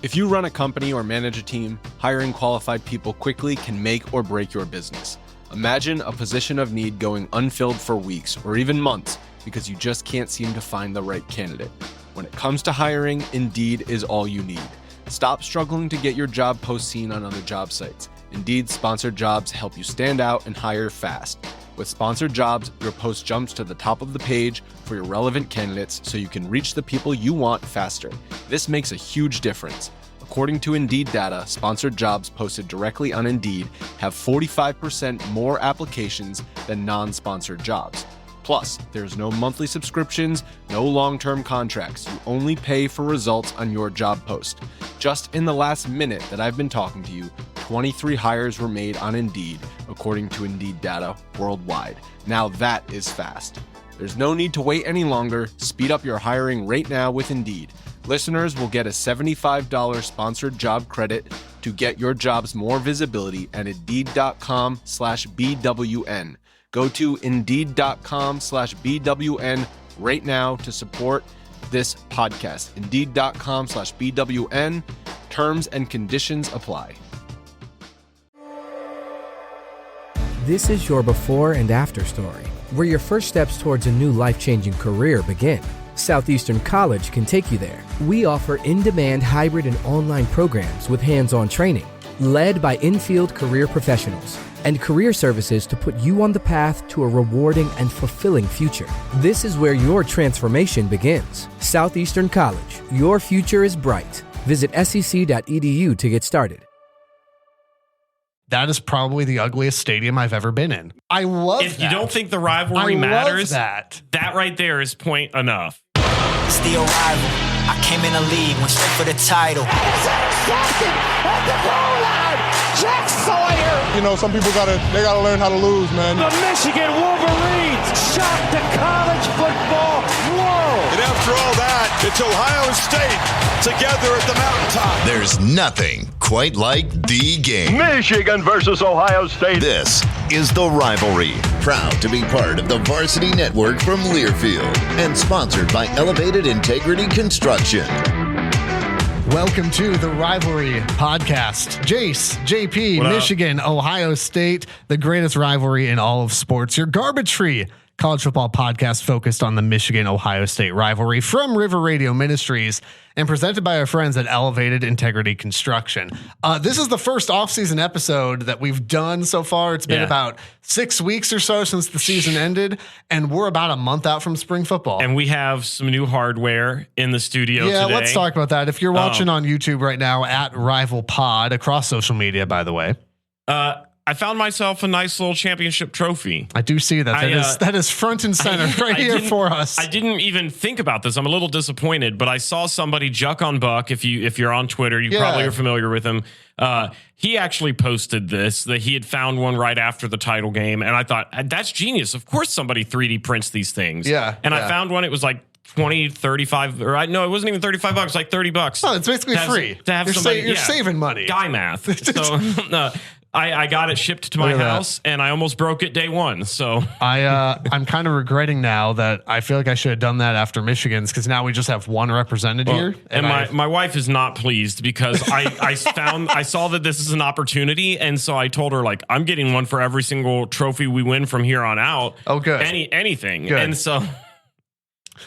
If you run a company or manage a team, hiring qualified people quickly can make or break your business. Imagine a position of need going unfilled for weeks or even months because you just can't seem to find the right candidate. When it comes to hiring, Indeed is all you need. Stop struggling to get your job post seen on other job sites. Indeed sponsored jobs help you stand out and hire fast. With sponsored jobs, your post jumps to the top of the page for your relevant candidates so you can reach the people you want faster. This makes a huge difference. According to Indeed data, sponsored jobs posted directly on Indeed have 45% more applications than non-sponsored jobs. Plus, there's no monthly subscriptions, no long-term contracts. You only pay for results on your job post. Just in the last minute that I've been talking to you, 23 hires were made on Indeed, according to Indeed data worldwide. Now that is fast. There's no need to wait any longer. Speed up your hiring right now with Indeed. Listeners will get a $75 sponsored job credit to get your jobs more visibility at Indeed.com/BWN. Go to Indeed.com/BWN right now to support this podcast. Indeed.com/BWN. Terms and conditions apply. This is your before and after story, where your first steps towards a new life-changing career begin. Southeastern College can take you there. We offer in-demand hybrid and online programs with hands-on training, led by in-field career professionals, and career services to put you on the path to a rewarding and fulfilling future. This is where your transformation begins. Southeastern College, your future is bright. Visit sec.edu to get started. That is probably the ugliest stadium I've ever been in. I love if that. you don't think the rivalry matters, that right there is point enough. It's the arrival. I came in the league, went straight for the title. And it's intercepted at the goal line. Jack Sawyer. You know, some people gotta learn how to lose, man. The Michigan Wolverines shocked the college football world. And after all that, it's Ohio State together at the mountaintop. There's nothing quite like the game. Michigan versus Ohio State. This is The Rivalry, proud to be part of the Varsity Network from Learfield and sponsored by Elevated Integrity Construction. Welcome to the Rivalry Podcast. Jace, JP, Michigan, Ohio State, the greatest rivalry in all of sports. Your garbage-free college football podcast focused on the Michigan-Ohio State rivalry from River Radio Ministries and presented by our friends at Elevated Integrity Construction. This is the first off-season episode that we've done so far. It's been about 6 weeks or so since the season ended, and we're about a month out from spring football. And we have some new hardware in the studio today. Let's talk about that. If you're watching on YouTube right now at Rival Pod, across social media, by the way. I found myself a nice little championship trophy. I do see that. That is front and center here for us. I didn't even think about this. I'm a little disappointed, but I saw somebody, Juck on Buck. If you're on Twitter, you probably are familiar with him. He actually posted this, that he had found one right after the title game. And I thought, that's genius. Of course somebody 3D prints these things. Yeah. And I found one. It was like 20, 35, or no, it wasn't even $35, like $30. Oh, it's basically free. To have somebody, you're saving money. Guy math. So I got it shipped to my house and I almost broke it day one. So I'm kind of regretting now that I feel like I should have done that after Michigan's, because now we just have one represented here. And my wife is not pleased because I saw that this is an opportunity. And so I told her, like, I'm getting one for every single trophy we win from here on out. Oh, good. Anything. Good. And so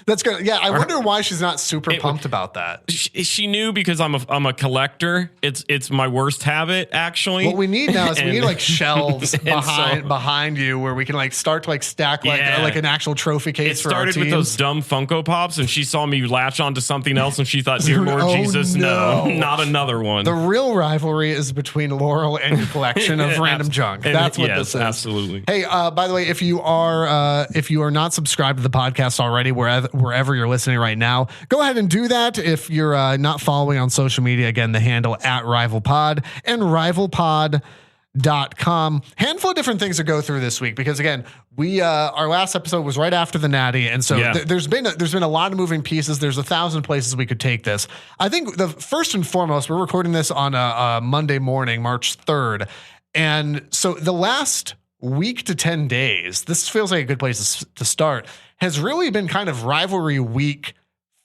that's good. Yeah, I wonder why she's not super pumped about that. She knew, because I'm a collector. It's my worst habit, actually. What we need now is we need like shelves behind you where we can like start to like stack like an actual trophy case. It started with those dumb Funko Pops, and she saw me latch onto something else, and she thought, "Dear Lord Jesus, no, not another one." The real rivalry is between Laurel and your collection of random junk. That's what this is. Absolutely. Hey, by the way, if you are not subscribed to the podcast already, wherever you're listening right now, go ahead and do that. If you're not following on social media, again, the handle at RivalPod and RivalPod.com. Handful of different things to go through this week, because again, we our last episode was right after the Natty, and so there's been a lot of moving pieces. There's 1,000 places we could take this. I think the first and foremost, we're recording this on a Monday morning, March 3rd, and so the last week to 10 days, this feels like a good place to start, has really been kind of rivalry week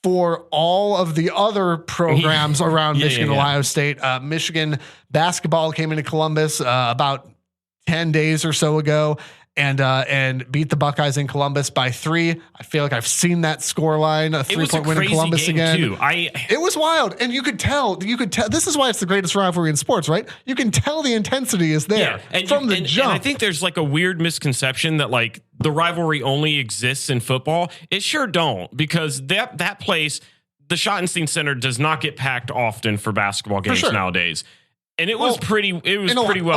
for all of the other programs around Michigan, Ohio State. Michigan basketball came into Columbus about 10 days or so ago and beat the Buckeyes in Columbus by 3. I feel like I've seen that scoreline, a 3-point win in Columbus again. Too. It was wild. And you could tell, this is why it's the greatest rivalry in sports, right? You can tell the intensity is there from the jump. And I think there's like a weird misconception that like the rivalry only exists in football. It sure don't, because that place, the Schottenstein Center, does not get packed often for basketball games nowadays. And it was pretty well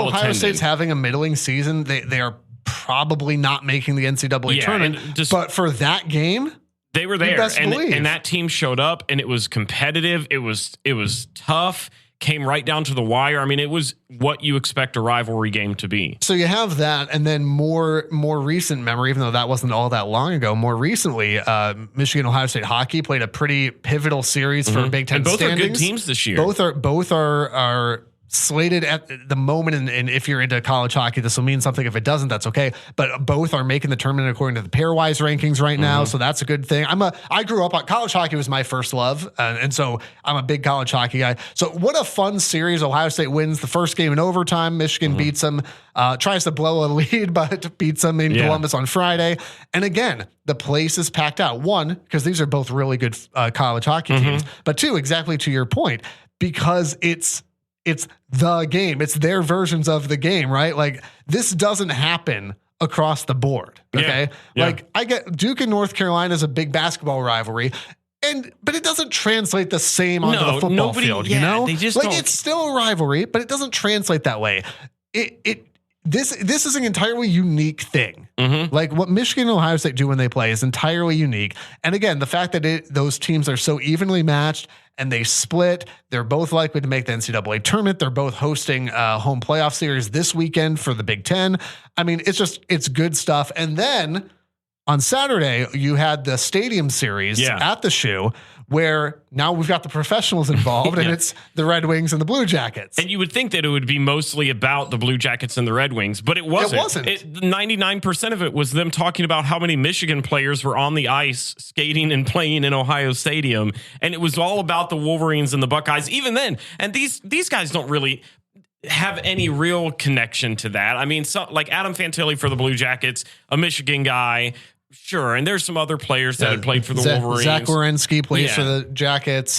Ohio attended. State's having a middling season. They are probably not making the NCAA tournament, but for that game, they were there, and that team showed up, and it was competitive. It was tough. Came right down to the wire. I mean, it was what you expect a rivalry game to be. So you have that, and then more recent memory, even though that wasn't all that long ago. More recently, Michigan Ohio State hockey played a pretty pivotal series for Big Ten. And both standings. are good teams this year. Both are slated at the moment, and if you're into college hockey, this will mean something. If it doesn't, that's okay. But both are making the tournament according to the pairwise rankings right now, so that's a good thing. I grew up on college hockey, was my first love, and so I'm a big college hockey guy. So what a fun series! Ohio State wins the first game in overtime. Michigan beats them, tries to blow a lead, but beats them in Columbus on Friday. And again, the place is packed out. One, because these are both really good college hockey teams, but two, exactly to your point, because it's the game. It's their versions of the game, right? Like, this doesn't happen across the board. Okay. Like, I get Duke and North Carolina is a big basketball rivalry, but it doesn't translate the same onto the football field, you know? They just like, it's still a rivalry, but it doesn't translate that way. This is an entirely unique thing. Like, what Michigan and Ohio State do when they play is entirely unique. And again, the fact that those teams are so evenly matched and they split, they're both likely to make the NCAA tournament. They're both hosting a home playoff series this weekend for the Big Ten. I mean, it's good stuff. And then on Saturday, you had the Stadium Series at the Shoe, where now we've got the professionals involved, and it's the Red Wings and the Blue Jackets. And you would think that it would be mostly about the Blue Jackets and the Red Wings, but it wasn't. It wasn't. 99% of it was them talking about how many Michigan players were on the ice skating and playing in Ohio Stadium, and it was all about the Wolverines and the Buckeyes. Even then, and these guys don't really have any real connection to that. I mean, like Adam Fantilli for the Blue Jackets, a Michigan guy. Sure, and there's some other players that had played for the Wolverines. Zach Werenski plays for the Jackets.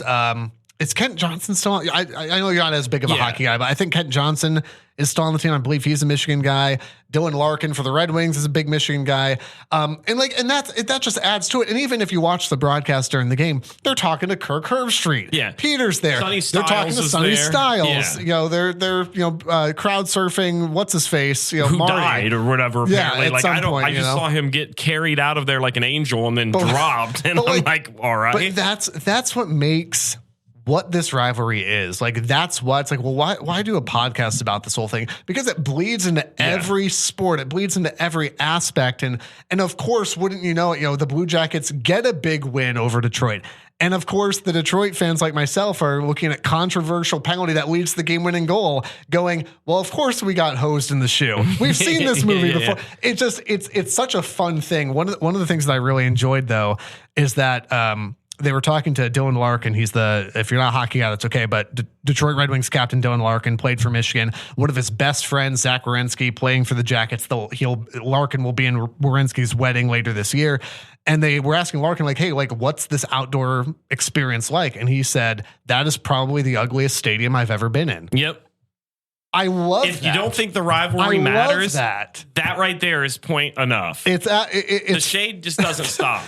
Is Kent Johnson still on? I know you're not as big of a hockey guy, but I think Kent Johnson is still on the team. I believe he's a Michigan guy. Dylan Larkin for the Red Wings is a big Michigan guy. And that just adds to it. And even if you watch the broadcast during the game, they're talking to Kirk Herbstreit. Yeah. Peter's there. They're talking to Sonny Styles. Yeah. They're crowd surfing. What's his face? Who Marty died or whatever. Apparently. At some point, I just saw him get carried out of there like an angel and then dropped. And I'm like, all right. But that's what makes what this rivalry is. Like, that's why it's like, well, why do a podcast about this whole thing? Because it bleeds into every sport. It bleeds into every aspect. And of course, wouldn't you know it, the Blue Jackets get a big win over Detroit. And of course, the Detroit fans like myself are looking at controversial penalty that leads to the game-winning goal, going, well, of course we got hosed in the shoe. We've seen this movie before. It's such a fun thing. One of the things that I really enjoyed, though, is that they were talking to Dylan Larkin. He's if you're not a hockey guy, that's okay. But Detroit Red Wings captain Dylan Larkin played for Michigan. One of his best friends, Zach Werenski, playing for the Jackets. Larkin will be in Werenski's wedding later this year. And they were asking Larkin, like, hey, like, what's this outdoor experience like? And he said, that is probably the ugliest stadium I've ever been in. Yep. I love if you don't think the rivalry matters, that right there is point enough. It's the shade just doesn't stop.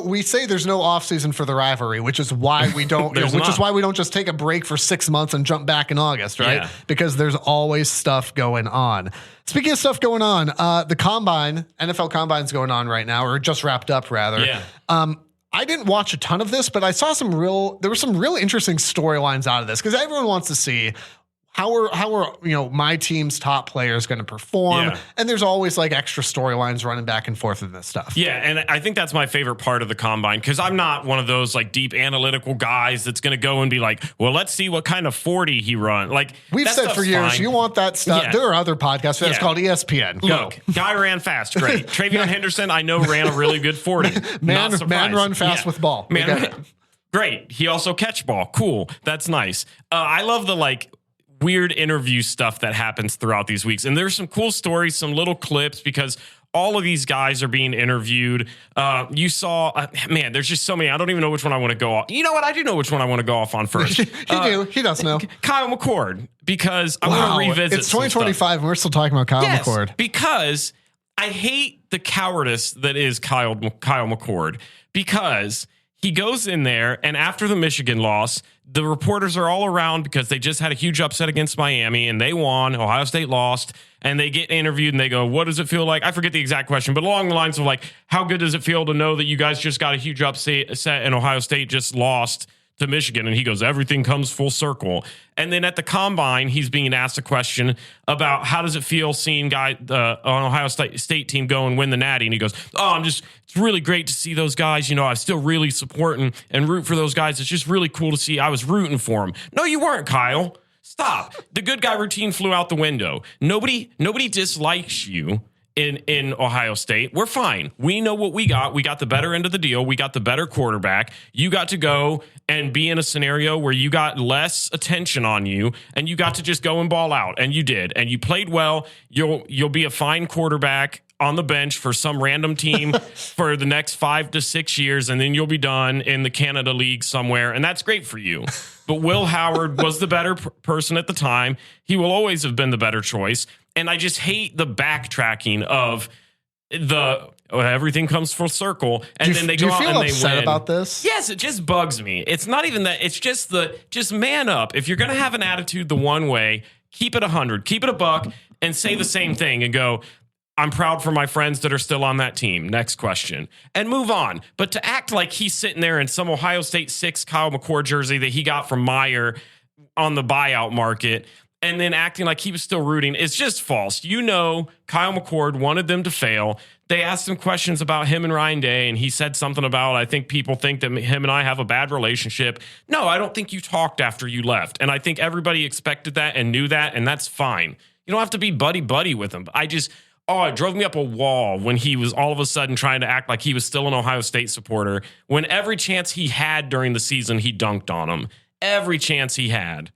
We say there's no off season for the rivalry, which is why we don't, which is why we don't just take a break for 6 months and jump back in August, right? Yeah. Because there's always stuff going on. Speaking of stuff going on, the NFL Combine's going on right now, or just wrapped up rather. Yeah. I didn't watch a ton of this, but I saw there were some real interesting storylines out of this, because everyone wants to see, how are my team's top players going to perform? Yeah. And there's always like extra storylines running back and forth in this stuff. Yeah, and I think that's my favorite part of the combine, because I'm not one of those like deep analytical guys that's going to go and be like, well, let's see what kind of 40 he run. Like we've said for years, you want that stuff. Yeah. There are other podcasts that's called ESPN. Go. Look, guy ran fast, great. Travion Henderson, I know, ran a really good 40. man run fast with ball. Great. He also catch ball. Cool. That's nice. I love the weird interview stuff that happens throughout these weeks. And there's some cool stories, some little clips, because all of these guys are being interviewed. You saw, there's just so many. I don't even know which one I want to go off. You know what? I do know which one I want to go off on first. He does know. Kyle McCord, because I want to revisit. It's 2025 and we're still talking about Kyle McCord. Because I hate the cowardice that is Kyle McCord, because he goes in there, and after the Michigan loss, the reporters are all around because they just had a huge upset against Miami and they won. Ohio State lost, and they get interviewed and they go, what does it feel like? I forget the exact question, but along the lines of how good does it feel to know that you guys just got a huge upset and Ohio State just lost to Michigan? And he goes, everything comes full circle. And then at the combine, he's being asked a question about how does it feel seeing on Ohio State team go and win the Natty? And he goes, it's really great to see those guys. I still really support and root for those guys. It's just really cool to see. I was rooting for them. No, you weren't, Kyle. Stop. The good guy routine flew out the window. Nobody dislikes you in Ohio State. We're fine. We know what we got. We got the better end of the deal. We got the better quarterback. You got to go and be in a scenario where you got less attention on you, and you got to just go and ball out, and you did, and you played well. You'll be a fine quarterback on the bench for some random team for the next 5 to 6 years, and then you'll be done in the Canada League somewhere, and that's great for you. But Will Howard was the better person at the time. He will always have been the better choice. And I just hate the backtracking of everything comes full circle, and then they go out and they win. Do you feel upset about this? Yes, it just bugs me. It's not even that. It's just man up. If you're going to have an attitude the one way, keep it 100, keep it a buck, and say the same thing and go, I'm proud for my friends that are still on that team. Next question. And move on. But to act like he's sitting there in some Ohio State 6 Kyle McCord jersey that he got from Meyer on the buyout market, and then acting like he was still rooting, it's just false. Kyle McCord wanted them to fail. They asked him questions about him and Ryan Day, and he said something about, I think people think that him and I have a bad relationship. No, I don't think you talked after you left. And I think everybody expected that and knew that, and that's fine. You don't have to be buddy-buddy with him. It drove me up a wall when he was all of a sudden trying to act like he was still an Ohio State supporter, when every chance he had during the season, he dunked on him. Every chance he had.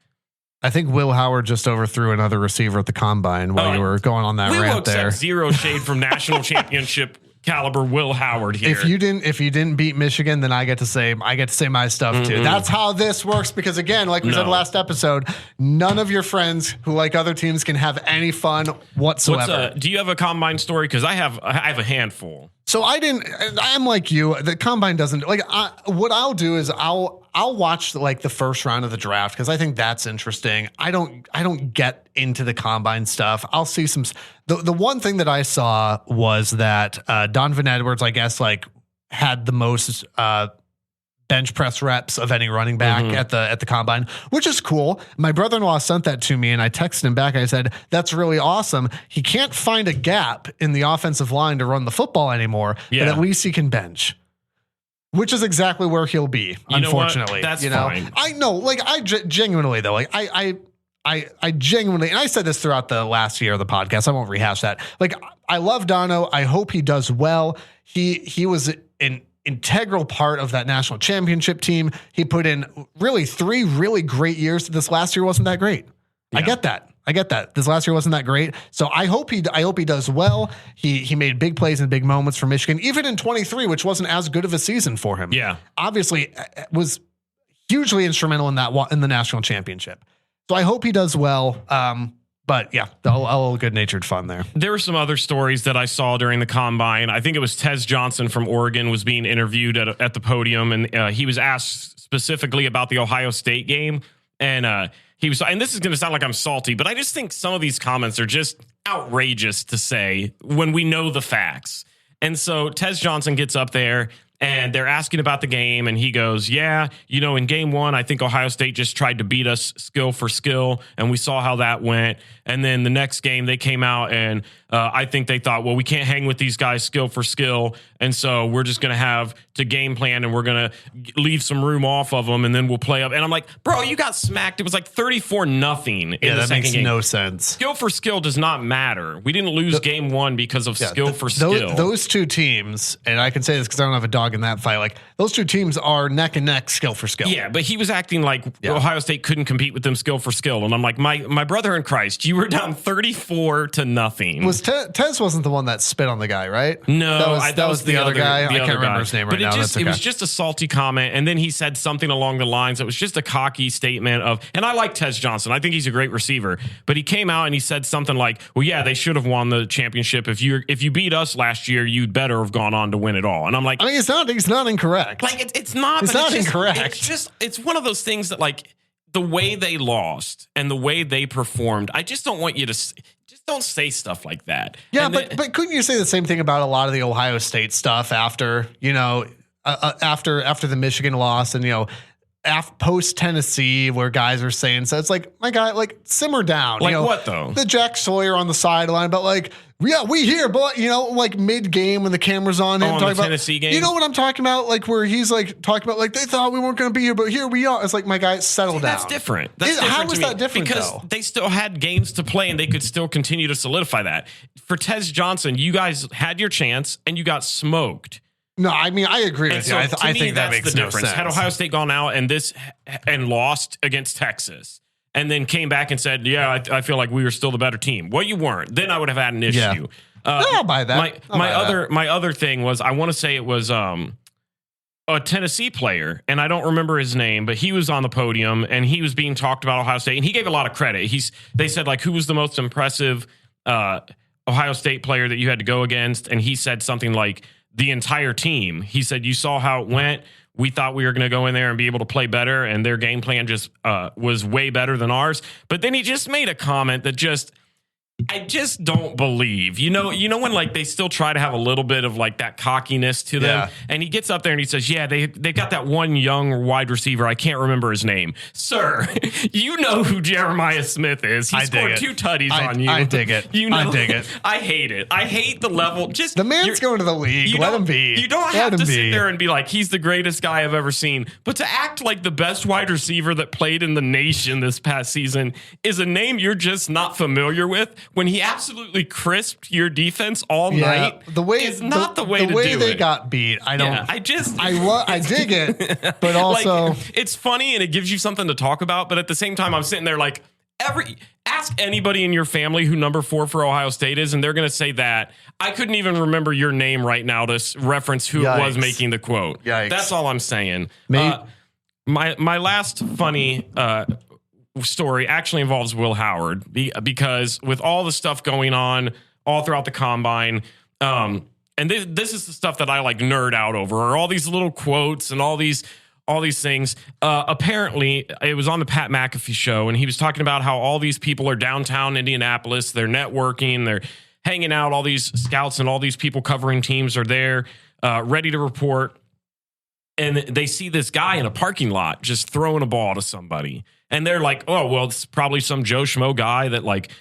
I think Will Howard just overthrew another receiver at the combine while you were going on that rant there. We will accept zero shade from national championship caliber Will Howard here. If you didn't beat Michigan, then I get to say my stuff too. That's how this works, because again, like we said last episode, none of your friends who like other teams can have any fun whatsoever. Do you have a combine story? Because I have a handful. So I'm like you. The combine doesn't what I'll do is I'll watch the first round of the draft, because I think that's interesting. I don't get into the combine stuff. I'll see some. The one thing that I saw was that Donovan Edwards, I guess, had the most bench press reps of any running back at the combine, which is cool. My brother-in-law sent that to me, and I texted him back. I said, that's really awesome. He can't find a gap in the offensive line to run the football anymore, but at least he can bench, which is exactly where he'll be, unfortunately. That's fine. I know, I genuinely, though, I genuinely, and I said this throughout the last year of the podcast, I won't rehash that. I love Dono. I hope he does well. He was an integral part of that national championship team. He put in really 3 really great years. This last year wasn't that great. Yeah. I get that. This last year wasn't that great. So I hope he does well. He made big plays and big moments for Michigan, even in 23, which wasn't as good of a season for him. Yeah. Obviously was hugely instrumental in the national championship. So I hope he does well. But yeah, all good-natured fun there. There were some other stories that I saw during the combine. I think it was Tez Johnson from Oregon was being interviewed at the podium, and he was asked specifically about the Ohio State game. And he was, and this is going to sound like I'm salty, but I just think some of these comments are just outrageous to say when we know the facts. And so Tez Johnson gets up there And they're asking about the game, and he goes, yeah, in game one, I think Ohio State just tried to beat us skill for skill, and we saw how that went. And then the next game, they came out, and I think they thought, well, we can't hang with these guys skill for skill, and so we're just going to have to game plan, and we're going to leave some room off of them, and then we'll play up. And I'm like, bro, you got smacked. It was like 34-0 in the second game. That makes no sense. Skill for skill does not matter. We didn't lose game one because of skill for skill. Those two teams, and I can say this because I don't have a dog in that fight, like those two teams are neck and neck skill for skill. Yeah, but he was acting like Ohio State couldn't compete with them skill for skill. And I'm like, my brother in Christ, you were down 34-0. Was Tez wasn't the one that spit on the guy, right? No, that was the other guy. I can't remember his name right now. It was just a salty comment. And then he said something along the lines. It was just a cocky statement of, and I like Tez Johnson. I think he's a great receiver. But he came out and he said something like, well, yeah, they should have won the championship. If you beat us last year, you'd better have gone on to win it all. And I'm like, I mean, he's not incorrect. Like it's not. It's not incorrect. It's one of those things that like the way they lost and the way they performed. I just don't want you to just don't say stuff like that. Yeah, but couldn't you say the same thing about a lot of the Ohio State stuff after after the Michigan loss and post Tennessee where guys are saying so? It's like, my guy, like simmer down. Like what though? The Jack Sawyer on the sideline, but like. Yeah, we here, but like mid game when the camera's on him, talking about Tennessee game. You know what I'm talking about? Like where he's like talking about like they thought we weren't going to be here, but here we are. It's like, my guy, settle down. That's different. How is that different? Because they still had games to play and they could still continue to solidify that. For Tez Johnson, you guys had your chance and you got smoked. No, I mean, I agree with you. I think that makes the no difference. sense. Had Ohio State gone out and lost against Texas, and then came back and said, yeah, I feel like we were still the better team. Well, you weren't. Then I would have had an issue. Yeah. I'll buy that. My other thing was, I want to say it was a Tennessee player, and I don't remember his name, but he was on the podium and he was being talked about Ohio State, and he gave a lot of credit. They said like, who was the most impressive Ohio State player that you had to go against, and he said something like the entire team. He said, you saw how it went. We thought we were going to go in there and be able to play better, and their game plan just was way better than ours. But then he just made a comment that I just don't believe, when like they still try to have a little bit of like that cockiness to them. And he gets up there and he says, yeah, they got that one young wide receiver. I can't remember his name. Sir, you know who Jeremiah Smith is. He scored 2 tutties on you. I dig it. I dig it. I hate it. I hate the level. Just the man's going to the league. Let him be. You don't have to sit there and be like, he's the greatest guy I've ever seen. But to act like the best wide receiver that played in the nation this past season is a name you're just not familiar with, when he absolutely crisped your defense all night, is not the way to do it. The way they got beat, I don't. Yeah, I dig it, but also like, it's funny and it gives you something to talk about. But at the same time, I'm sitting there like, ask anybody in your family who number 4 for Ohio State is, and they're going to say that. I couldn't even remember your name right now to reference who it was making the quote. Yikes. That's all I'm saying. My last funny story actually involves Will Howard, because with all the stuff going on all throughout the combine, and this is the stuff that I like nerd out over, are all these little quotes and all these things. Apparently, it was on the Pat McAfee show, and he was talking about how all these people are downtown Indianapolis, they're networking, they're hanging out, all these scouts and all these people covering teams are there, ready to report. And they see this guy in a parking lot just throwing a ball to somebody. And they're like, oh, well, it's probably some Joe Schmo guy that like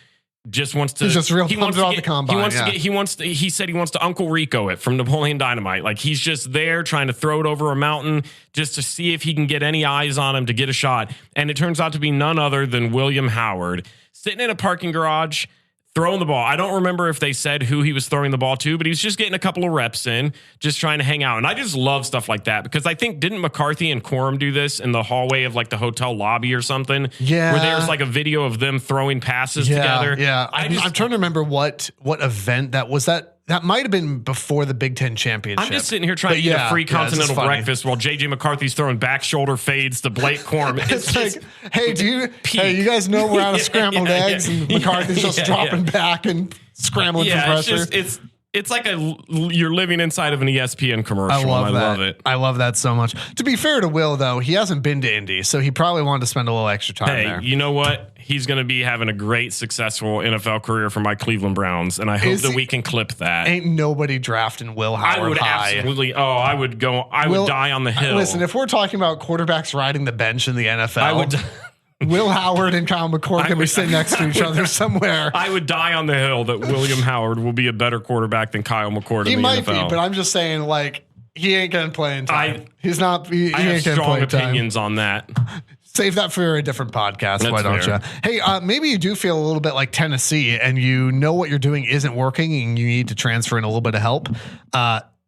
just wants to. He's just real pumped about the combine. He said he wants to Uncle Rico it from Napoleon Dynamite. Like he's just there trying to throw it over a mountain just to see if he can get any eyes on him to get a shot. And it turns out to be none other than William Howard sitting in a parking garage, throwing the ball. I don't remember if they said who he was throwing the ball to, but he was just getting a couple of reps in, just trying to hang out. And I just love stuff like that, because I think, didn't McCarthy and Corum do this in the hallway of like the hotel lobby or something? Yeah. Where there's like a video of them throwing passes together. Yeah. I'm trying to remember what event that was. That might have been before the Big Ten championship. I'm just sitting here trying to eat a free continental breakfast while JJ McCarthy's throwing back shoulder fades to Blake Corum. It's like, hey, you guys know we're out of scrambled eggs, and McCarthy's just dropping back and scrambling for pressure. It's it's like you're living inside of an ESPN commercial. I love it. I love that so much. To be fair to Will, though, he hasn't been to Indy, so he probably wanted to spend a little extra time there. You know what? He's going to be having a great, successful NFL career for my Cleveland Browns, and I hope that we can clip that. Ain't nobody drafting Will Howard I would high. absolutely. Oh, I would go. I would die on the hill. Listen, if we're talking about quarterbacks riding the bench in the NFL, I would. Will Howard and Kyle McCord can be sitting next to each other somewhere. I would die on the hill that William Howard will be a better quarterback than Kyle McCord. He might NFL. be, but I'm just saying, like, he ain't getting playing time. He's not. He I have ain't getting strong playing opinions time. on that. Save that for a different podcast. That's why don't fair. you? Hey, maybe you do feel a little bit like Tennessee, and you know what you're doing isn't working, and you need to transfer in a little bit of help.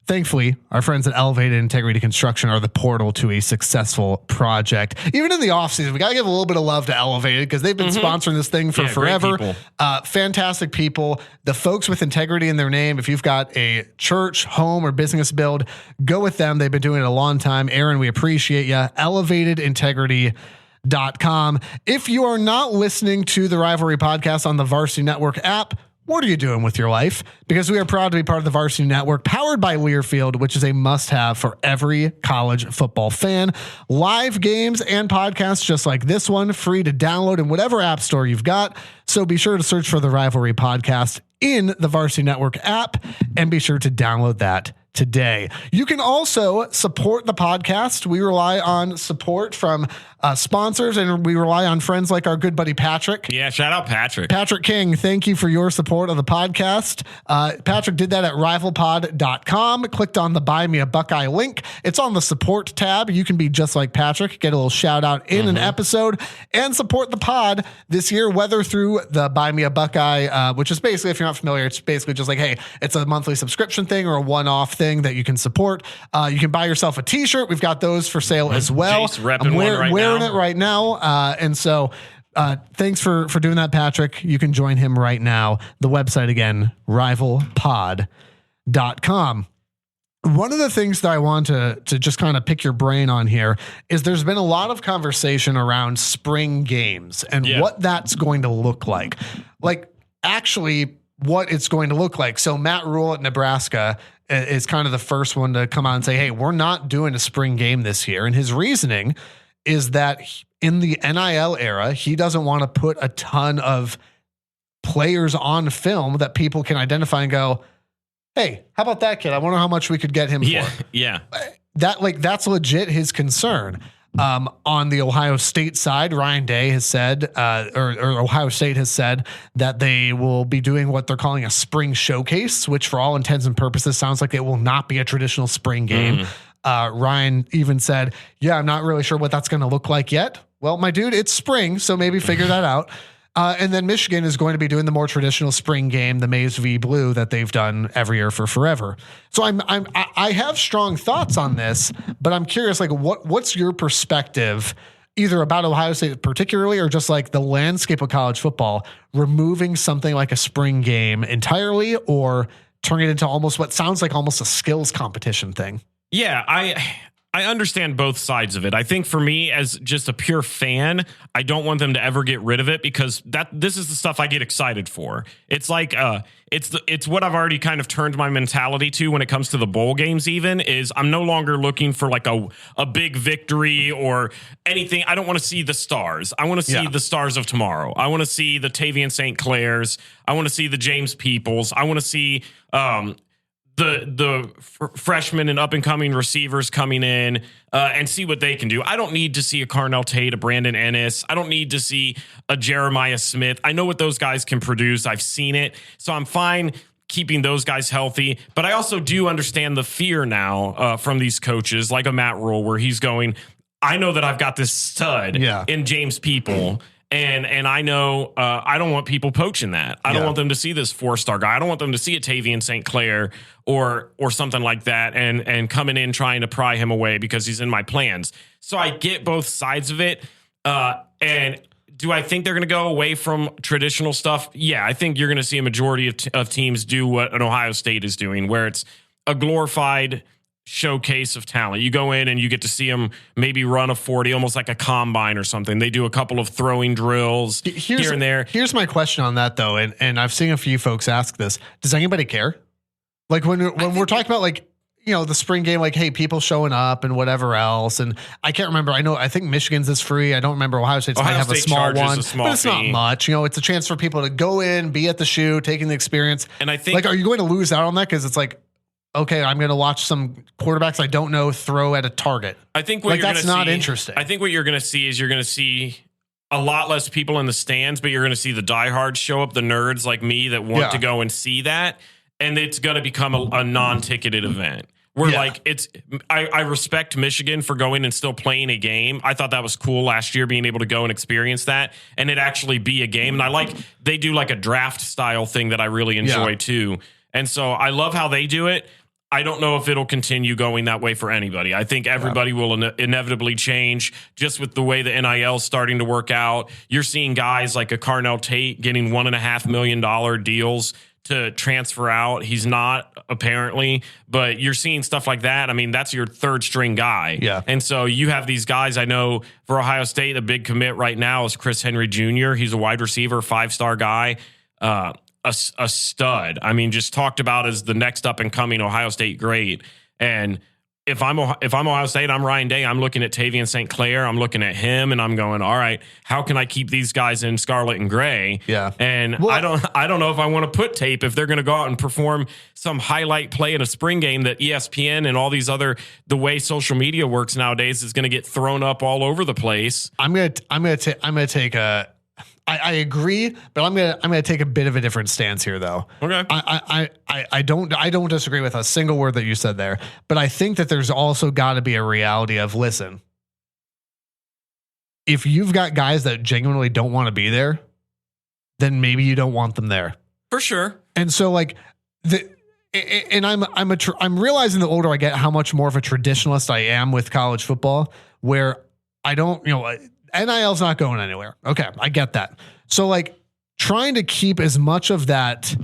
Thankfully, our friends at Elevated Integrity Construction are the portal to a successful project. Even in the offseason, we got to give a little bit of love to Elevated because they've been sponsoring this thing for forever. Fantastic people. The folks with integrity in their name. If you've got a church, home, or business build, go with them. They've been doing it a long time. Aaron, we appreciate you. ElevatedIntegrity.com. If you are not listening to the Rivalry podcast on the Varsity Network app, what are you doing with your life? Because we are proud to be part of the Varsity Network, powered by Learfield, which is a must-have for every college football fan. Live games and podcasts just like this one, free to download in whatever app store you've got. So be sure to search for the Rivalry podcast in the Varsity Network app and be sure to download that today. You can also support the podcast. We rely on support from sponsors, and we rely on friends like our good buddy Patrick. Yeah, shout out Patrick. Patrick King, thank you for your support of the podcast. Patrick did that at rivalpod.com. Clicked on the Buy Me a Buckeye link. It's on the support tab. You can be just like Patrick, get a little shout out in an episode, and support the pod this year, whether through the Buy Me a Buckeye, which is basically, if you're not familiar, it's basically just like, hey, it's a monthly subscription thing or a one-off thing that you can support. You can buy yourself a t-shirt. We've got those for sale as well. Jace repping one wearing it right now. And so thanks for doing that, Patrick. You can join him right now. The website again, rivalpod.com. One of the things that I want to just kind of pick your brain on here is there's been a lot of conversation around spring games and what that's going to look like. Like actually what it's going to look like. So Matt Rule at Nebraska is kind of the first one to come out and say, hey, we're not doing a spring game this year. And his reasoning is that in the NIL era, he doesn't want to put a ton of players on film that people can identify and go, hey, how about that kid? I wonder how much we could get him for. Yeah. That's legit his concern. On the Ohio State side, Ryan Day has said, or Ohio State has said that they will be doing what they're calling a spring showcase, which for all intents and purposes sounds like it will not be a traditional spring game. Ryan even said, yeah, I'm not really sure what that's going to look like yet. Well, my dude, it's spring, so maybe figure that out. And then Michigan is going to be doing the more traditional spring game, the Maize v Blue that they've done every year for forever. So I have strong thoughts on this, but I'm curious, like what's your perspective either about Ohio State particularly, or just like the landscape of college football, removing something like a spring game entirely or turning it into almost what sounds like almost a skills competition thing? Yeah, I understand both sides of it. I think for me, as just a pure fan, I don't want them to ever get rid of it because this is the stuff I get excited for. It's like it's what I've already kind of turned my mentality to when it comes to the bowl games. Even is I'm no longer looking for like a big victory or anything. I don't want to see the stars. I want to see the stars of tomorrow. I want to see the Tavian St. Clairs. I want to see the James Peoples. I want to see the freshmen and up and coming receivers coming in and see what they can do. I don't need to see a Carnell Tate, a Brandon Ennis. I don't need to see a Jeremiah Smith. I know what those guys can produce. I've seen it. So I'm fine keeping those guys healthy. But I also do understand the fear now from these coaches like a Matt Rule where he's going, I know that I've got this stud in James People. And I know I don't want people poaching that. I don't want them to see this 4-star guy. I don't want them to see a Tavian St. Clair or something like that and coming in trying to pry him away because he's in my plans. So I get both sides of it. And do I think they're going to go away from traditional stuff? Yeah, I think you're going to see a majority of teams do what an Ohio State is doing, where it's a glorified showcase of talent. You go in and you get to see them maybe run a 40, almost like a combine or something. They do a couple of throwing drills here and there. Here's my question on that though. And I've seen a few folks ask this. Does anybody care? Like when we're talking about like, the spring game, like, hey, people showing up and whatever else. And I can't remember. I think Michigan's is free. I don't remember. Ohio State might have a small one, but it's not much. It's a chance for people to go in, be at the shoe, taking the experience. And I think, like, are you going to lose out on that? Because it's like, okay, I'm going to watch some quarterbacks I don't know throw at a target. I think that's not interesting. I think what you're going to see is you're going to see a lot less people in the stands, but you're going to see the diehards show up, the nerds like me that want to go and see that. And it's going to become a non-ticketed event. Where I respect Michigan for going and still playing a game. I thought that was cool last year, being able to go and experience that and it actually be a game. And they do like a draft style thing that I really enjoy too. And so I love how they do it. I don't know if it'll continue going that way for anybody. I think everybody will inevitably change just with the way the NIL is starting to work out. You're seeing guys like a Carnell Tate getting $1.5 million deals to transfer out. He's not, apparently, but you're seeing stuff like that. I mean, that's your third string guy. Yeah. And so you have these guys. I know for Ohio State, a big commit right now is Chris Henry Jr. He's a wide receiver, 5-star guy, a stud. I mean, just talked about as the next up and coming Ohio State great. And if I'm Ohio State, I'm Ryan Day. I'm looking at Tavian St. Clair. I'm looking at him, and I'm going, all right, how can I keep these guys in scarlet and gray? Yeah. And I don't know if I want to put tape if they're going to go out and perform some highlight play in a spring game that ESPN and all these other, the way social media works nowadays, is going to get thrown up all over the place. I'm gonna take a. I agree, but I'm gonna take a bit of a different stance here, though. Okay. I don't disagree with a single word that you said there, but I think that there's also got to be a reality of, listen, if you've got guys that genuinely don't want to be there, then maybe you don't want them there for sure. And so like I'm realizing the older I get how much more of a traditionalist I am with college football, where I don't, NIL's not going anywhere. Okay, I get that. So like trying to keep as much of that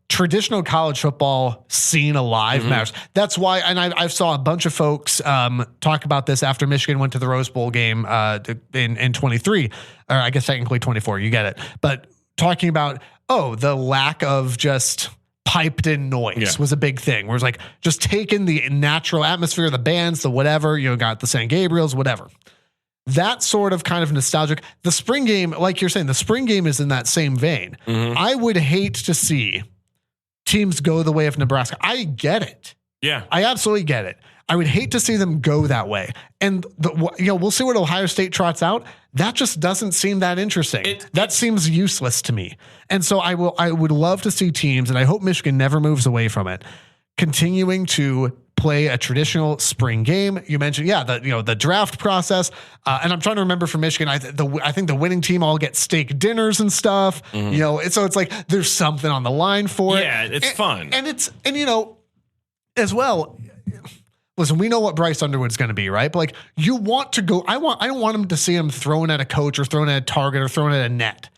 traditional college football scene alive matters. That's why, and I saw a bunch of folks talk about this after Michigan went to the Rose Bowl game in 23, or I guess technically 24. You get it, but talking about the lack of just piped in noise was a big thing. Where it's like just taking the natural atmosphere, the bands, the whatever, got the San Gabriels, whatever. That sort of kind of nostalgic. The spring game, like you're saying, the spring game is in that same vein. I would hate to see teams go the way of Nebraska. I get it. Yeah, I absolutely get it. I would hate to see them go that way. And we'll see what Ohio State trots out. That just doesn't seem that interesting. That seems useless to me. And so I would love to see teams, and I hope Michigan never moves away from it, continuing to play a traditional spring game. You mentioned, the draft process. And I'm trying to remember for Michigan, I think the winning team all get steak dinners and stuff, so it's like, there's something on the line for it. Yeah, it's fun. And as well, listen, we know what Bryce Underwood's going to be, right? But like, you want to go, I don't want him to see him thrown at a coach or thrown at a target or thrown at a net.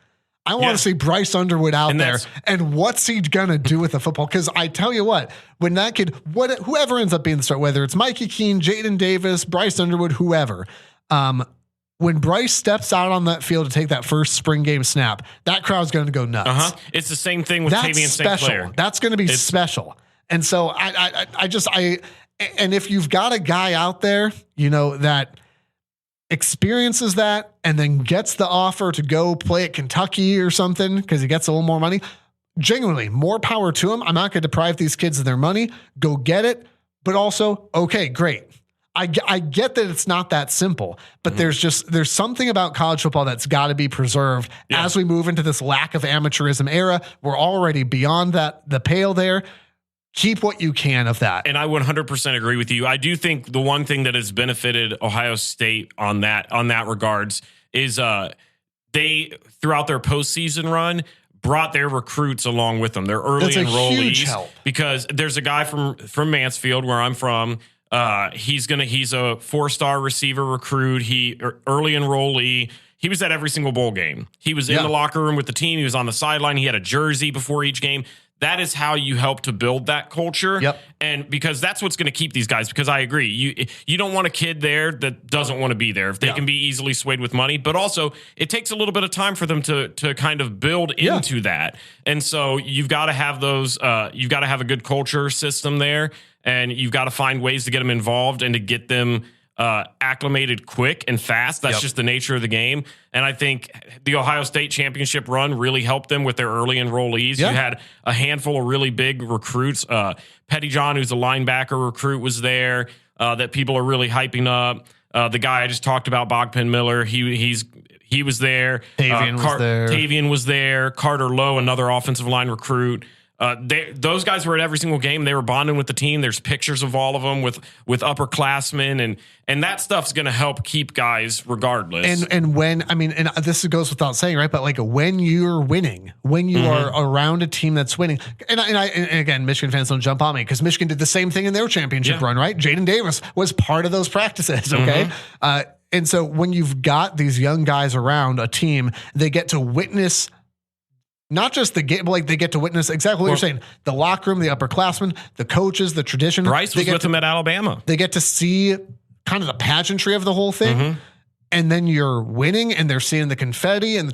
I want to see Bryce Underwood out there, and what's he gonna do with the football? Because I tell you what, when that kid, whoever ends up being the start, whether it's Mikey Keene, Jaden Davis, Bryce Underwood, whoever, when Bryce steps out on that field to take that first spring game snap, that crowd's going to go nuts. It's the same thing with Tavian St. Clair. That's going to be special. And so and if you've got a guy out there, that experiences that and then gets the offer to go play at Kentucky or something because he gets a little more money, genuinely more power to him. I'm not going to deprive these kids of their money. Go get it. But also, okay, great. I get that it's not that simple, but there's something about college football that's got to be preserved as we move into this lack of amateurism era. We're already beyond the pale there. Keep what you can of that. And I 100% agree with you. I do think the one thing that has benefited Ohio State on that regards is they, throughout their postseason run, brought their recruits along with them. Their early enrollees. Because there's a guy from Mansfield, where I'm from. He's a 4-star receiver recruit. He early enrollee. he was at every single bowl game. He was in the locker room with the team. He was on the sideline. He had a jersey before each game. That is how you help to build that culture. Yep. And because that's what's going to keep these guys, because I agree, you don't want a kid there that doesn't want to be there if they can be easily swayed with money, but also it takes a little bit of time for them to kind of build into that. And so you've got to have those, you've got to have a good culture system there, and you've got to find ways to get them involved and to get them acclimated quick and fast. That's just the nature of the game. And I think the Ohio State championship run really helped them with their early enrollees. You had a handful of really big recruits. Petty John, who's a linebacker recruit, was there that people are really hyping up. The guy I just talked about, Bogpan Miller, he was there. Tavian was there. Carter Lowe, another offensive line recruit. Those guys were at every single game. They were bonding with the team. There's pictures of all of them with upperclassmen, and that stuff's going to help keep guys regardless. And when, I mean, and this goes without saying, right? But like when you're winning, when you are around a team that's winning, and again, Michigan fans don't jump on me because Michigan did the same thing in their championship run, right? Jaden Davis was part of those practices. Okay. And so when you've got these young guys around a team, they get to witness not just the game, but like they get to witness exactly what you're saying. The locker room, the upperclassmen, the coaches, the tradition. Bryce was with them at Alabama. They get to see kind of the pageantry of the whole thing. And then you're winning and they're seeing the confetti and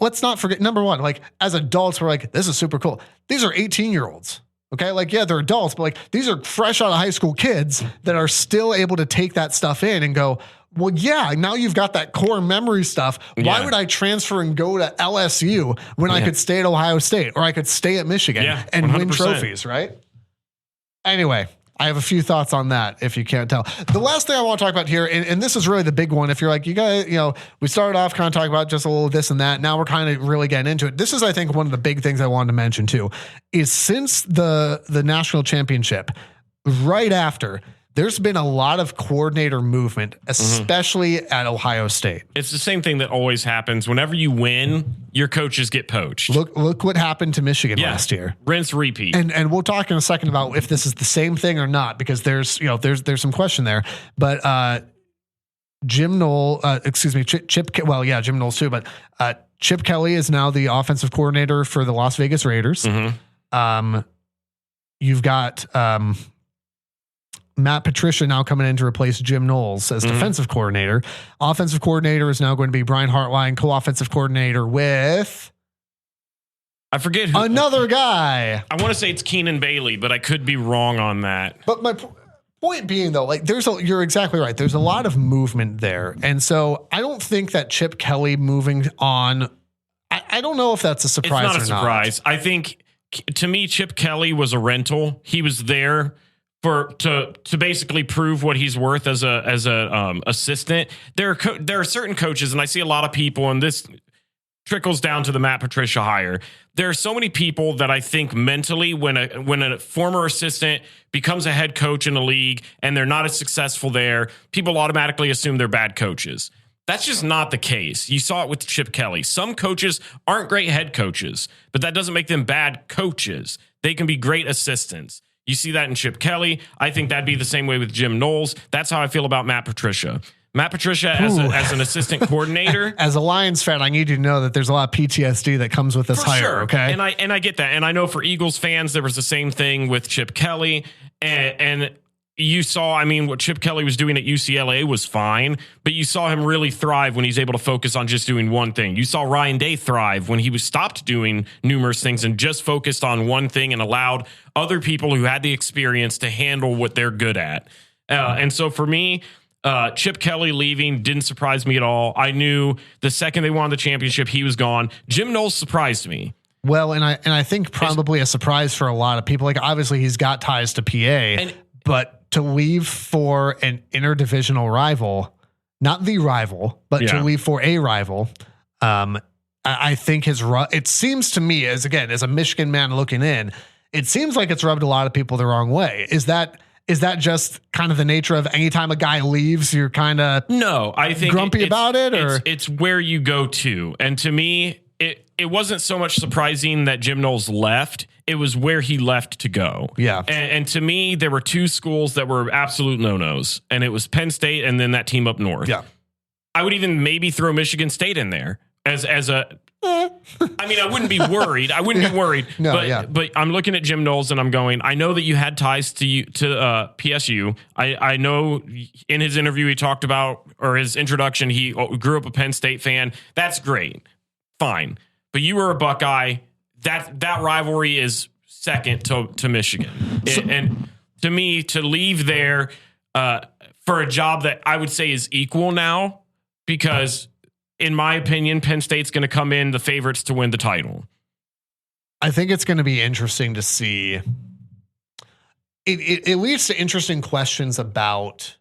let's not forget, number one, like as adults, we're like, this is super cool. These are 18-year-olds. Okay. Like, yeah, they're adults, but like these are fresh out of high school kids that are still able to take that stuff in and go, well, yeah, now you've got that core memory stuff. Why would I transfer and go to LSU when I could stay at Ohio State or I could stay at Michigan and 100%. Win trophies, right? Anyway, I have a few thoughts on that, if you can't tell. The last thing I want to talk about here, and this is really the big one, if you're like, you guys, we started off kind of talking about just a little this and that. Now we're kind of really getting into it. This is, I think, one of the big things I wanted to mention too, is since the national championship, right after, there's been a lot of coordinator movement, especially at Ohio State. It's the same thing that always happens. Whenever you win, your coaches get poached. Look what happened to Michigan last year. Rinse, repeat. And we'll talk in a second about if this is the same thing or not, because there's some question there. But Jim Knowles, Jim Knowles too. But Chip Kelly is now the offensive coordinator for the Las Vegas Raiders. You've got Matt Patricia now coming in to replace Jim Knowles as defensive coordinator. Offensive coordinator is now going to be Brian Hartline, co-offensive coordinator with, I forget who, another guy. I want to say it's Keenan Bailey, but I could be wrong on that. But my point being though, like you're exactly right. There's a lot of movement there. And so I don't think that Chip Kelly moving on, I don't know if that's a surprise or not. It's not a surprise. I think to me, Chip Kelly was a rental. He was there to basically prove what he's worth as a assistant. There are certain coaches, and I see a lot of people, and this trickles down to the Matt Patricia hire. There are so many people that I think mentally, when a former assistant becomes a head coach in a league and they're not as successful there, people automatically assume they're bad coaches. That's just not the case. You saw it with Chip Kelly. Some coaches aren't great head coaches, but that doesn't make them bad coaches. They can be great assistants. You see that in Chip Kelly. I think that'd be the same way with Jim Knowles. That's how I feel about Matt Patricia. Matt Patricia as an assistant coordinator. As a Lions fan, I need you to know that there's a lot of PTSD that comes with this hire. Sure. Okay, and I get that, and I know for Eagles fans there was the same thing with Chip Kelly, and you saw, I mean, what Chip Kelly was doing at UCLA was fine, but you saw him really thrive when he's able to focus on just doing one thing. You saw Ryan Day thrive when he was stopped doing numerous things and just focused on one thing and allowed other people who had the experience to handle what they're good at. And so for me, Chip Kelly leaving didn't surprise me at all. I knew the second they won the championship, he was gone. Jim Knowles surprised me. Well, and I think probably a surprise for a lot of people. Like obviously he's got ties to PA, but to leave for an interdivisional rival, not the rival, but to leave for a rival. I think it seems to me as a Michigan man looking in, it seems like it's rubbed a lot of people the wrong way. Is that just kind of the nature of anytime a guy leaves, you're kind of I think grumpy about it, or it's where you go to. And to me, it wasn't so much surprising that Jim Knowles left. It was where he left to go. Yeah. And to me, there were two schools that were absolute no-nos, and it was Penn State and then that team up north. Yeah. I would even maybe throw Michigan State in there as a. I mean, I wouldn't be worried. But I'm looking at Jim Knowles and I'm going, I know that you had ties to PSU. I know in his interview he talked about, or his introduction, he grew up a Penn State fan. That's great. Fine. But you were a Buckeye. That rivalry is second to Michigan. And to me, to leave there for a job that I would say is equal now, because in my opinion, Penn State's going to come in the favorites to win the title. I think it's going to be interesting to see. It leads to interesting questions about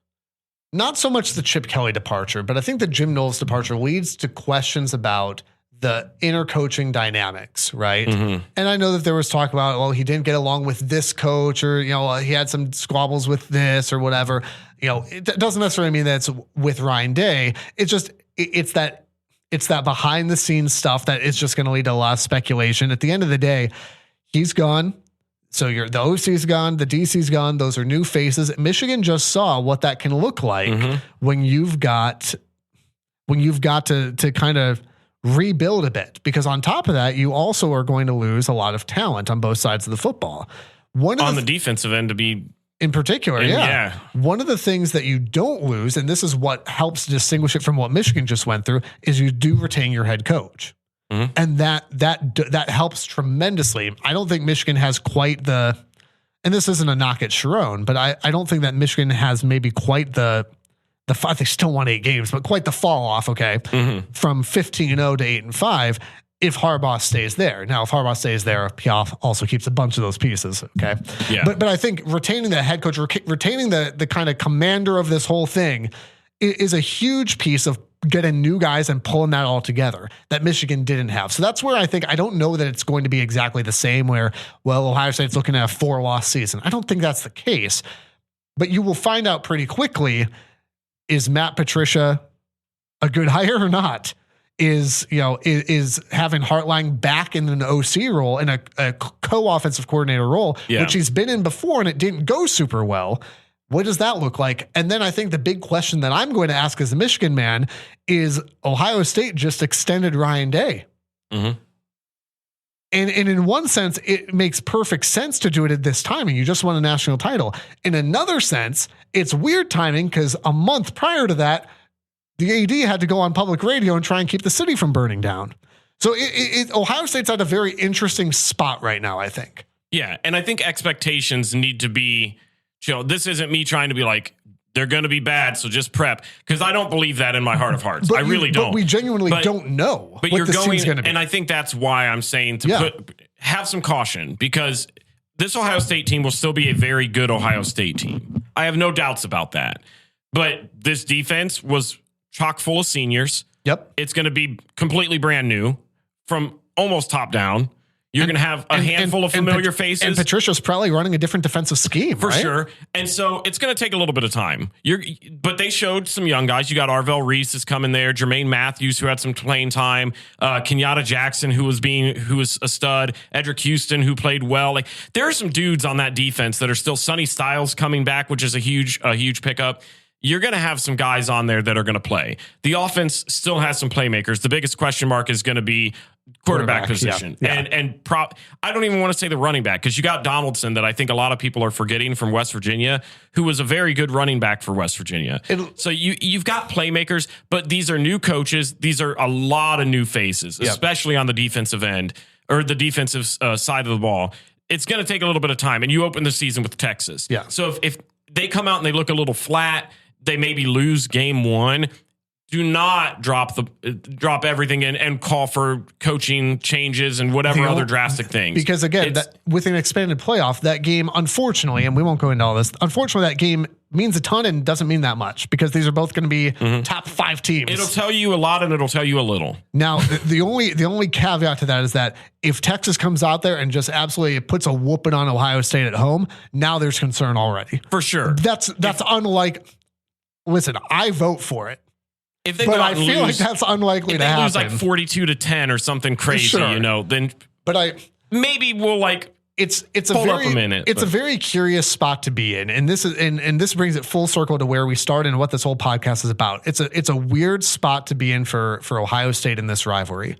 not so much the Chip Kelly departure, but I think the Jim Knowles departure leads to questions about the inner coaching dynamics, right? Mm-hmm. And I know that there was talk about, well, he didn't get along with this coach, or, he had some squabbles with this or whatever. It doesn't necessarily mean that it's with Ryan Day. It's just, it's that behind the scenes stuff that is just going to lead to a lot of speculation. At the end of the day, he's gone. So the OC's gone, the DC's gone. Those are new faces. Michigan just saw what that can look like when you've got to kind of rebuild a bit, because on top of that, you also are going to lose a lot of talent on both sides of the football. On the defensive end, to be in particular. Yeah. One of the things that you don't lose, and this is what helps distinguish it from what Michigan just went through, is you do retain your head coach. Mm-hmm. And that helps tremendously. I don't think Michigan has quite the, and this isn't a knock at Sharon, but I don't think that Michigan has maybe quite the they still won 8 games, but quite the fall off. Okay. Mm-hmm. From 15-0 to 8-5. If Harbaugh stays there. Now, if Harbaugh stays there, Piaf also keeps a bunch of those pieces. Okay. Yeah. But I think retaining the head coach, retaining the kind of commander of this whole thing is a huge piece of getting new guys and pulling that all together that Michigan didn't have. So that's where I don't know that it's going to be exactly the same where, well, Ohio State's looking at a 4-loss season. I don't think that's the case, but you will find out pretty quickly, is Matt Patricia a good hire or not? Is having Hartline back in an OC role, in a co-offensive coordinator role, which he's been in before and it didn't go super well. What does that look like? And then I think the big question that I'm going to ask as a Michigan man is, Ohio State just extended Ryan Day. Mm-hmm. And in one sense, it makes perfect sense to do it at this timing. You just won a national title. In another sense, it's weird timing because a month prior to that, the AD had to go on public radio and try and keep the city from burning down. So Ohio State's at a very interesting spot right now, I think. Yeah, and I think expectations need to be, this isn't me trying to be like, they're going to be bad, so just prep. Because I don't believe that in my heart of hearts. I really don't. But we genuinely don't know what this team's going to be. And I think that's why I'm saying to have some caution, because this Ohio State team will still be a very good Ohio State team. I have no doubts about that. But this defense was chock full of seniors. Yep. It's going to be completely brand new from almost top down. You're going to have a handful of familiar faces. And Patricia's probably running a different defensive scheme, for sure. And so it's going to take a little bit of time. But they showed some young guys. You got Arvell Reese is coming there. Jermaine Matthews, who had some playing time. Kenyatta Jackson, who was a stud. Edric Houston, who played well. Like, there are some dudes on that defense that are still. Sonny Styles coming back, which is a huge pickup. You're going to have some guys on there that are going to play. The offense still has some playmakers. The biggest question mark is going to be quarterback position. Yeah. And I don't even want to say the running back, because you got Donaldson, that I think a lot of people are forgetting, from West Virginia, who was a very good running back for West Virginia. So you've got playmakers, but these are new coaches. These are a lot of new faces, especially on the defensive end, or the defensive side of the ball. It's going to take a little bit of time. And you open the season with Texas. Yeah. So if they come out and they look a little flat, they maybe lose game 1. Do not drop everything and call for coaching changes and whatever other drastic things. Because again, with an expanded playoff, that game, unfortunately, and we won't go into all this, unfortunately, that game means a ton and doesn't mean that much, because these are both going to be top 5 teams. It'll tell you a lot and it'll tell you a little. Now, the only caveat to that is that if Texas comes out there and just absolutely puts a whooping on Ohio State at home, now there's concern already. For sure. That's unlike. Listen, I vote for it. But I feel like that's unlikely to happen. If they lose like 42-10 or something crazy, then. But maybe we'll like it's a Hold very up a minute, it's a very curious spot to be in, and this is and this brings it full circle to where we started and what this whole podcast is about. It's a weird spot to be in for Ohio State in this rivalry.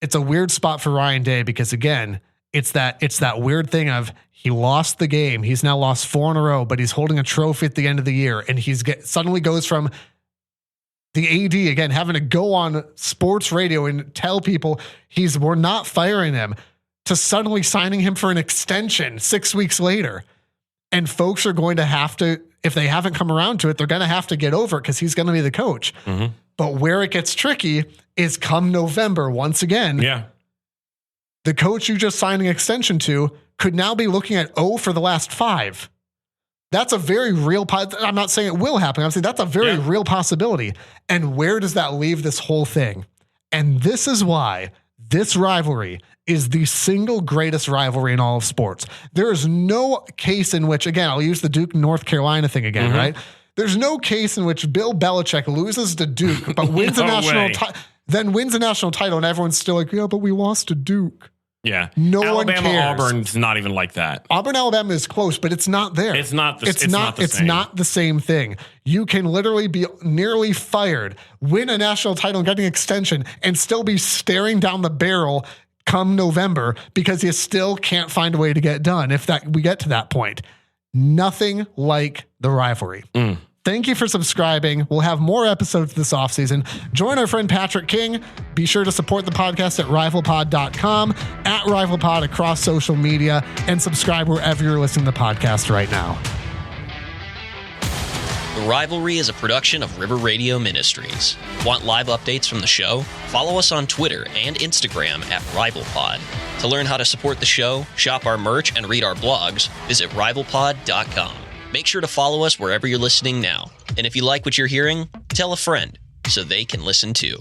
It's a weird spot for Ryan Day because again, it's that weird thing of he lost the game. He's now lost 4 in a row, but he's holding a trophy at the end of the year, and suddenly goes from the AD again having to go on sports radio and tell people we're not firing him, to suddenly signing him for an extension 6 weeks later. And folks are going to have to, if they haven't come around to it, they're going to have to get over it because he's going to be the coach. Mm-hmm. But where it gets tricky is come November, once again, the coach you just signed an extension to could now be looking at 0 for the last 5. That's a very real, I'm not saying it will happen. I'm saying that's a very real possibility. And where does that leave this whole thing? And this is why this rivalry is the single greatest rivalry in all of sports. There is no case in which, again, I'll use the Duke North Carolina thing again, right? There's no case in which Bill Belichick loses to Duke, but wins a national then wins a national title, and everyone's still like, yeah, but we lost to Duke. Yeah. No one cares. Auburn's not even like that. Auburn, Alabama is close, but it's not there. It's not the same thing. You can literally be nearly fired, win a national title and get an extension, and still be staring down the barrel come November because you still can't find a way to get done. If we get to that point, nothing like the rivalry. Thank you for subscribing. We'll have more episodes this offseason. Join our friend Patrick King. Be sure to support the podcast at rivalpod.com, at rivalpod across social media, and subscribe wherever you're listening to the podcast right now. The Rivalry is a production of River Radio Ministries. Want live updates from the show? Follow us on Twitter and Instagram at RivalPod. To learn how to support the show, shop our merch, and read our blogs, visit rivalpod.com. Make sure to follow us wherever you're listening now. And if you like what you're hearing, tell a friend so they can listen too.